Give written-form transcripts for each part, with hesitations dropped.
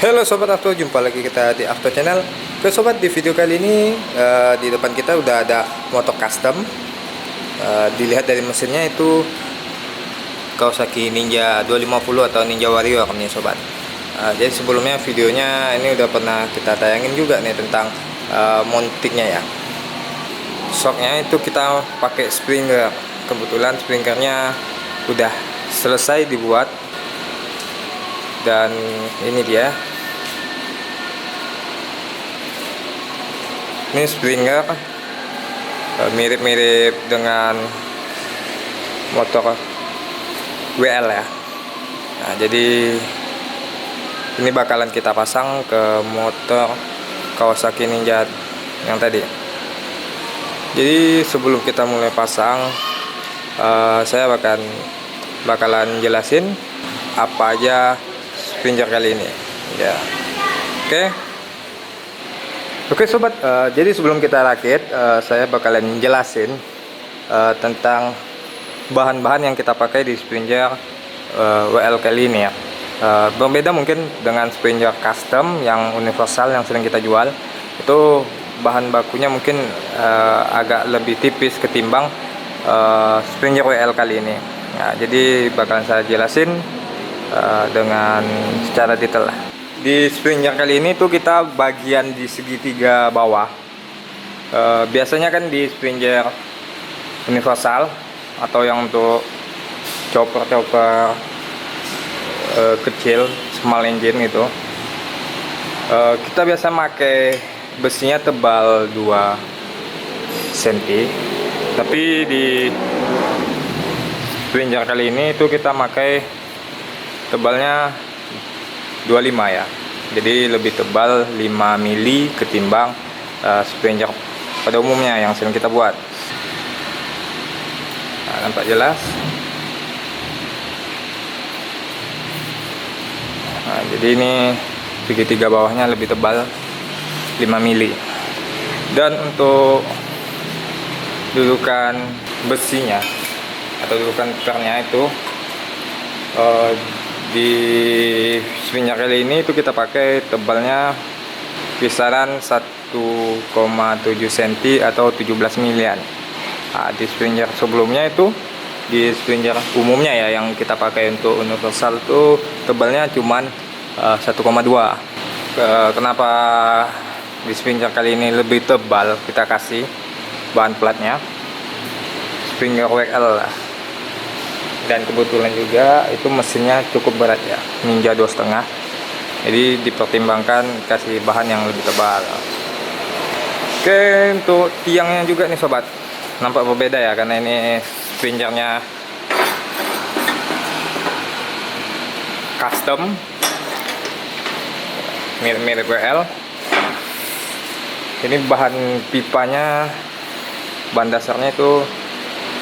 Halo sobat Afto, jumpa lagi kita di Afto Channel. Oke sobat, di video kali ini di depan kita udah ada motor custom. Dilihat dari mesinnya itu Kawasaki Ninja 250 atau Ninja Warrior nih sobat. Jadi sebelumnya videonya ini udah pernah kita tayangin juga nih tentang mountingnya ya. Shocknya itu kita pakai springer. Kebetulan springernya udah selesai dibuat, dan ini dia. Ini springer mirip-mirip dengan motor WL ya. Nah, jadi ini bakalan kita pasang ke motor Kawasaki Ninja yang tadi. Jadi sebelum kita mulai pasang, saya bakalan jelasin apa aja springer kali ini ya. Oke sobat, jadi sebelum kita rakit, saya bakalan jelasin tentang bahan-bahan yang kita pakai di springer WL kali ini ya. Berbeda mungkin dengan springer custom yang universal yang sering kita jual. Itu bahan bakunya mungkin agak lebih tipis ketimbang springer WL kali ini. Nah, jadi bakalan saya jelasin dengan secara detail lah. Di springer kali ini tuh kita bagian di segitiga bawah. Biasanya kan di springer universal atau yang untuk chopper kecil, small engine itu, kita biasa pakai besinya tebal 2 cm. Tapi di springer kali ini itu kita pakai tebalnya 25 ya. Jadi lebih tebal 5 mili ketimbang springer pada umumnya yang sering kita buat. Nah, nampak jelas. Nah, jadi ini segitiga bawahnya lebih tebal 5 mili. Dan untuk dudukan besinya atau dudukan kernya itu di springer kali ini itu kita pakai tebalnya kisaran 1,7 cm atau 17 milian. Nah, di springer sebelumnya itu, di springer umumnya ya yang kita pakai untuk universal itu tebalnya cuman 1,2. Kenapa di springer kali ini lebih tebal? Kita kasih bahan platnya springer WL lah. Dan kebetulan juga itu mesinnya cukup berat ya, Ninja 2,5. Jadi dipertimbangkan kasih bahan yang lebih tebal. Oke, untuk tiangnya juga nih sobat, nampak berbeda ya, karena ini springernya custom mirip-mirip WL. Ini bahan pipanya, bahan dasarnya itu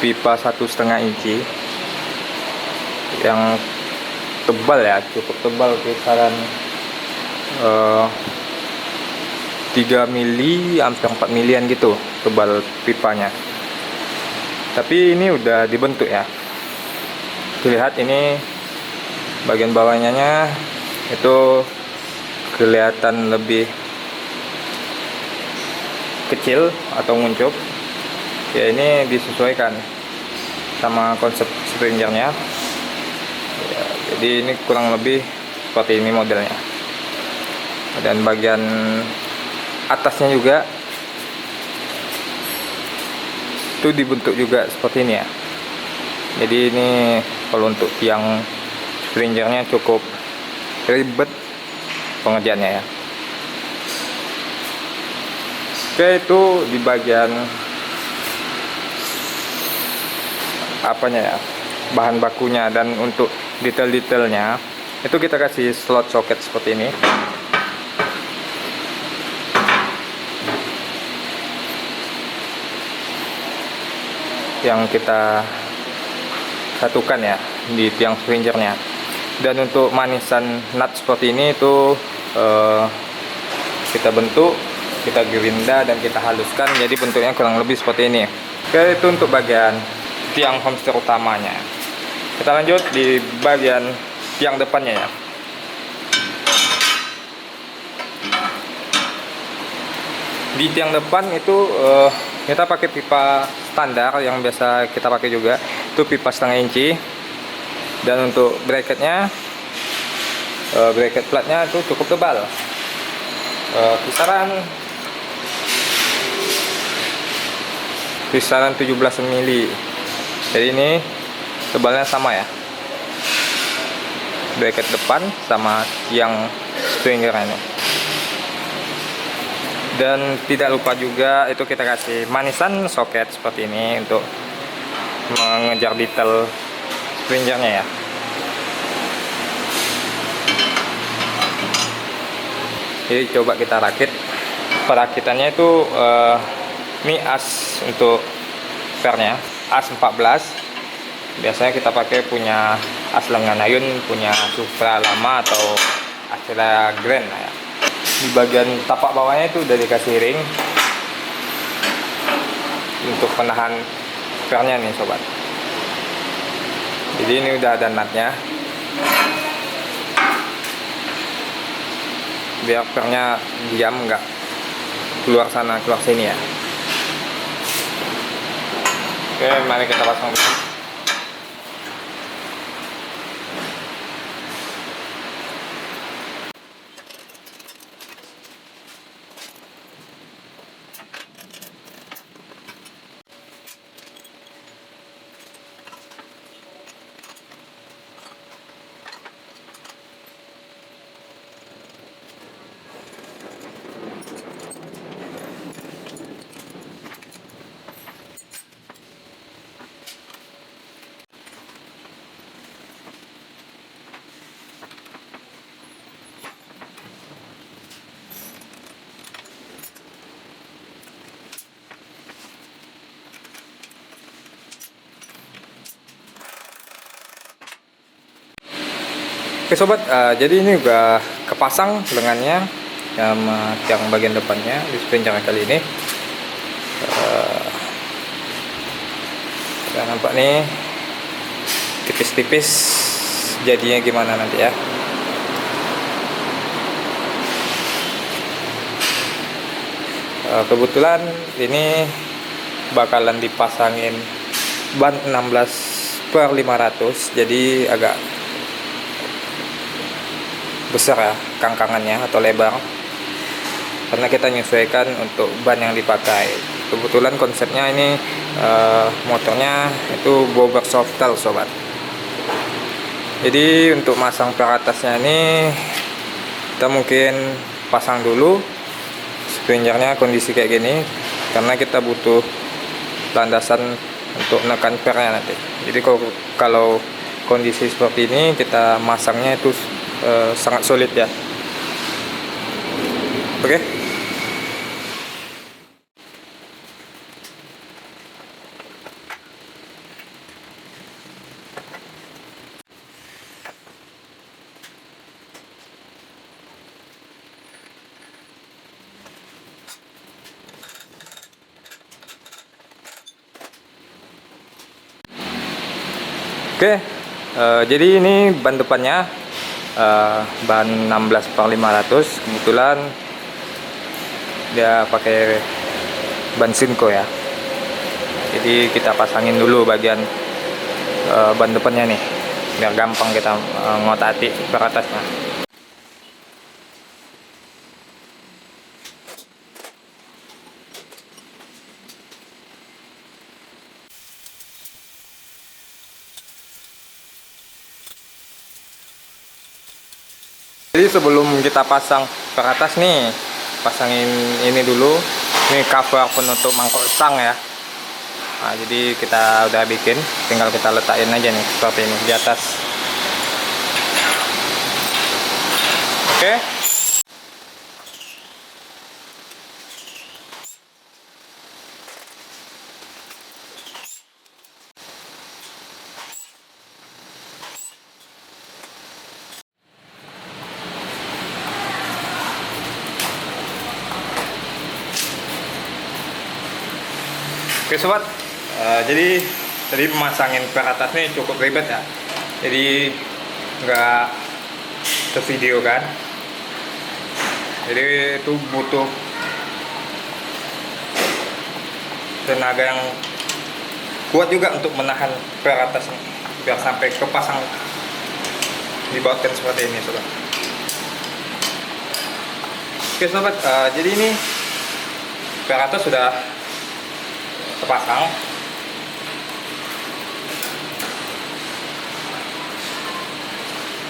pipa 1,5 inci yang tebal ya, cukup tebal, kisaran 3 mili hampir 4 milian gitu tebal pipanya. Tapi ini udah dibentuk ya. Lihat ini bagian bawahnya itu kelihatan lebih kecil atau nguncup ya. Ini disesuaikan sama konsep springernya. Jadi ini kurang lebih seperti ini modelnya. Dan bagian atasnya juga itu dibentuk juga seperti ini ya. Jadi ini kalau untuk tiang springernya cukup ribet pengerjaannya ya. Oke, itu di bagian apanya ya, bahan bakunya. Dan untuk detail-detailnya itu kita kasih slot soket seperti ini yang kita satukan ya di tiang springernya. Dan untuk manisan nut seperti ini itu kita bentuk, kita gerinda dan kita haluskan, jadi bentuknya kurang lebih seperti ini. Oke, itu untuk bagian tiang hamster utamanya. Kita lanjut di bagian tiang depannya ya. Di tiang depan itu kita pakai pipa standar yang biasa kita pakai juga, itu pipa 1,5 inci. Dan untuk bracketnya, bracket platnya itu cukup tebal, kisaran 17 mili. Jadi ini tebalnya sama ya, bracket depan sama yang stringernya. Dan tidak lupa juga itu kita kasih manisan soket seperti ini untuk mengejar detail stringernya ya. Jadi coba kita rakit. Perakitannya itu ini as untuk pernya, as 14. Biasanya kita pakai punya as lengan ayun, punya Supra lama atau Acela Grand ya. Di bagian tapak bawahnya itu udah dikasih ring untuk menahan pernya nih sobat. Jadi ini udah ada nutnya, biar pernya diam, nggak keluar sana keluar sini ya. Oke, mari kita pasang. Oke sobat, jadi ini udah kepasang lengannya sama yang bagian depannya di Springer kali ini. Kita nampak nih tipis-tipis jadinya gimana nanti ya. Kebetulan ini bakalan dipasangin ban 16/500, jadi agak besar ya kangkangannya atau lebar, karena kita menyesuaikan untuk ban yang dipakai. Kebetulan konsepnya ini motornya itu bobber softail sobat. Jadi untuk masang peratasnya ini kita mungkin pasang dulu springernya kondisi kayak gini, karena kita butuh landasan untuk menekan pernya nanti. Jadi kalau kondisi seperti ini kita masangnya itu sangat sulit ya. Oke. Oke, jadi ini ban depannya ban 16/500. Kebetulan dia pakai ban Sinco ya. Jadi kita pasangin dulu bagian ban depannya nih, biar gampang kita ngotati peratasnya. Jadi sebelum kita pasang peratas nih, pasangin ini dulu. Ini cover penutup mangkok stang ya. Nah, jadi kita udah bikin, tinggal kita letakin aja nih seperti ini di atas. Oke. Oke sobat, jadi tadi memasangin peratas ini cukup ribet ya, jadi nggak tervideo kan. Jadi itu butuh tenaga yang kuat juga untuk menahan peratasan biar sampai kepasang dibuatkan seperti ini sobat. Oke sobat, jadi ini peratas sudah terpasang.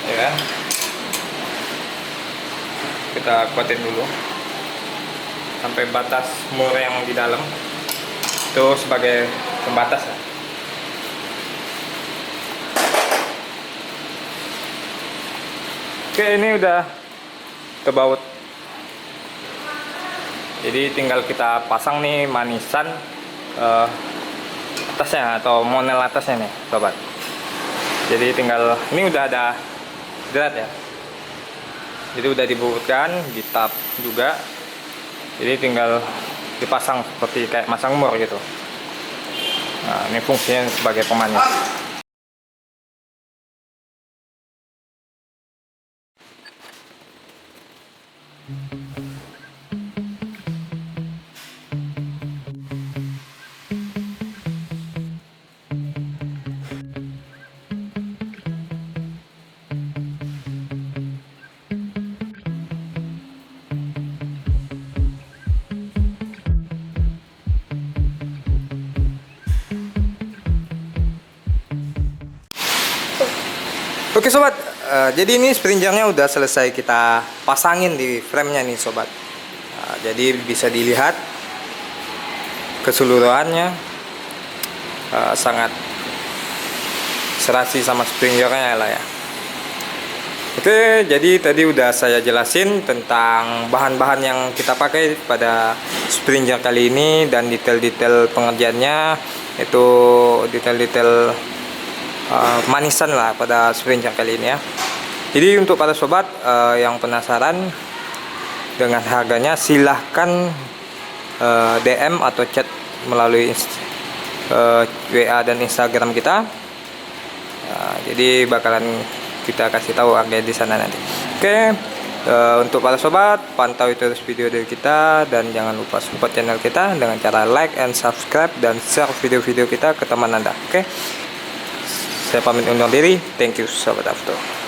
Ya kan? Kita kuatin dulu sampai batas mur yang di dalam itu sebagai pembatas ya. Oke, ini udah kebaut, jadi tinggal kita pasang nih manisan atasnya atau monel atasnya nih sobat. Jadi tinggal, ini udah ada drat ya, jadi udah dibuatkan, ditap juga, jadi tinggal dipasang seperti kayak masang mur gitu. Nah, ini fungsinya sebagai pemanis. Oke sobat, jadi ini springernya udah selesai kita pasangin di frame-nya nih sobat. Jadi bisa dilihat keseluruhannya sangat serasi sama springernya lah ya. Oke, jadi tadi udah saya jelasin tentang bahan-bahan yang kita pakai pada springer kali ini dan detail-detail pengerjaannya, itu detail-detail manisan lah pada springer kali ini ya. Jadi untuk para sobat yang penasaran dengan harganya, silahkan DM atau chat melalui WA dan Instagram kita. Jadi bakalan kita kasih tahu harganya di sana nanti. Oke, untuk para sobat, pantau terus video dari kita dan jangan lupa support channel kita dengan cara like and subscribe dan share video-video kita ke teman Anda. Oke. Saya pamit undur diri. Thank you sobat Afto.